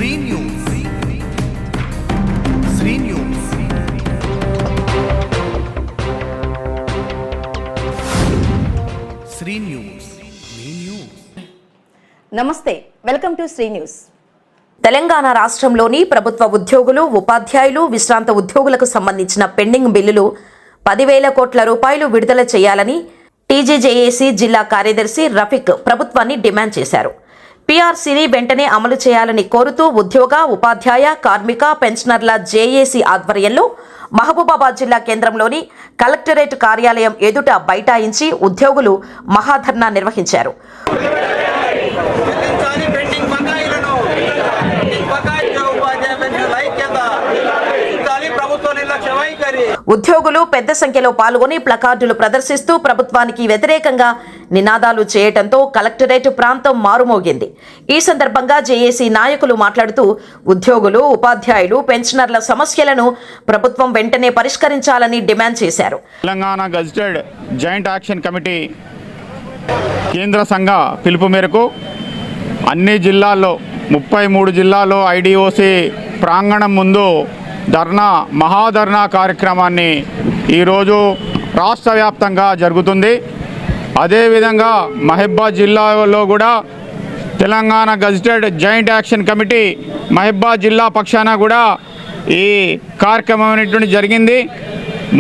Shri news. Sri news. Sri news. మీ news. నమస్తే, welcome to Sri news. Telangana రాష్ట్రంలోని ప్రభుత్వ ఉద్యోగులు, ఉపాధ్యాయులు, విశ్రాంత ఉద్యోగులకు సంబంధించిన పెండింగ్ బిల్లులు 10,000 కోట్ల రూపాయలు విడుదల చేయాలని టీజీజేఏసీ జిల్లా కార్యదర్శి రఫీక్ ప్రభుత్వాన్ని డిమాండ్ చేశారు. పీఆర్సీని వెంటనే అమలు చేయాలని కోరుతూ ఉద్యోగ, ఉపాధ్యాయ, కార్మిక, పెన్షనర్ల జేఏసీ ఆధ్వర్యంలో మహబూబాబాద్ జిల్లా కేంద్రంలోని కలెక్టరేట్ కార్యాలయం ఎదుట బైఠాయించి ఉద్యోగులు మహాధర్నా నిర్వహించారు. ఉద్యోగులు పెద్ద సంఖ్యలో పాల్గొని ప్లకార్డులు ప్రదర్శిస్తూ ప్రభుత్వానికి వ్యతిరేకంగా నినాదాలు చేయడంతో కలెక్టరేట్ ప్రాంతం మారుమోగింది. ఈ సందర్భంగా జేఏసీ నాయకులు మాట్లాడుతూ ఉద్యోగులు, ఉపాధ్యాయులు, పెన్షనర్ల సమస్యలను ప్రభుత్వం వెంటనే పరిష్కరించాలని డిమాండ్ చేశారు. Telangana gazetted joint action committee కేంద్ర సంఘ పిలుపు మేరకు అన్ని జిల్లాల్లో 33 జిల్లాల్లో ఐడిఓసి ప్రాంగణం ముందు మహాధర్నా కార్యక్రమాన్ని ఈరోజు రాష్ట్ర వ్యాప్తంగా జరుగుతుంది. అదేవిధంగా మహబూబాబాద్ జిల్లాలో కూడా Telangana gazetted joint action committee Mahabubabad జిల్లా పక్షాన కూడా ఈ కార్యక్రమం అనేటువంటి జరిగింది.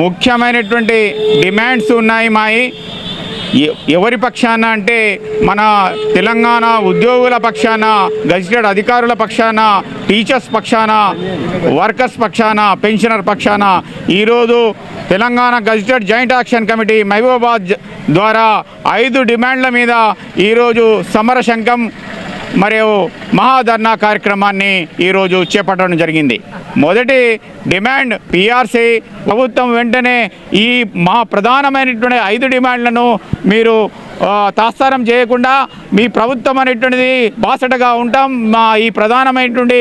ముఖ్యమైనటువంటి డిమాండ్స్ ఉన్నాయి మాయి. ఎవరి పక్షాన అంటే మన తెలంగాణ ఉద్యోగుల పక్షాన, గజిటెడ్ అధికారుల పక్షాన, టీచర్స్ పక్షాన, వర్కర్స్ పక్షాన, పెన్షనర్ పక్షాన ఈరోజు Telangana gazetted joint action committee Mahabubabad ద్వారా 5 డిమాండ్ల మీద ఈరోజు సమరశంఖం మరియు మహాధర్నా కార్యక్రమాన్ని ఈరోజు చేపట్టడం జరిగింది. మొదటి డిమాండ్ పీఆర్సీ ప్రభుత్వం వెంటనే ఈ ప్రధానమైనటువంటి 5 డిమాండ్లను మీరు తాత్సారం చేయకుండా మీ ప్రభుత్వం అనేటువంటిది బాసటగా ఉంటాం. ఈ ప్రధానమైనటువంటి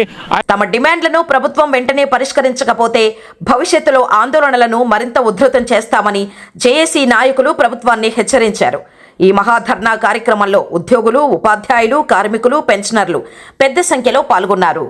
తమ డిమాండ్లను ప్రభుత్వం వెంటనే పరిష్కరించకపోతే భవిష్యత్తులో ఆందోళనలను మరింత ఉధృతం చేస్తామని జేఏసీ నాయకులు ప్రభుత్వాన్ని హెచ్చరించారు. ఈ మహాధర్నా కార్యక్రమంలో ఉద్యోగులు, ఉపాధ్యాయులు, కార్మికులు, పెన్షనర్లు పెద్ద సంఖ్యలో పాల్గొన్నారు.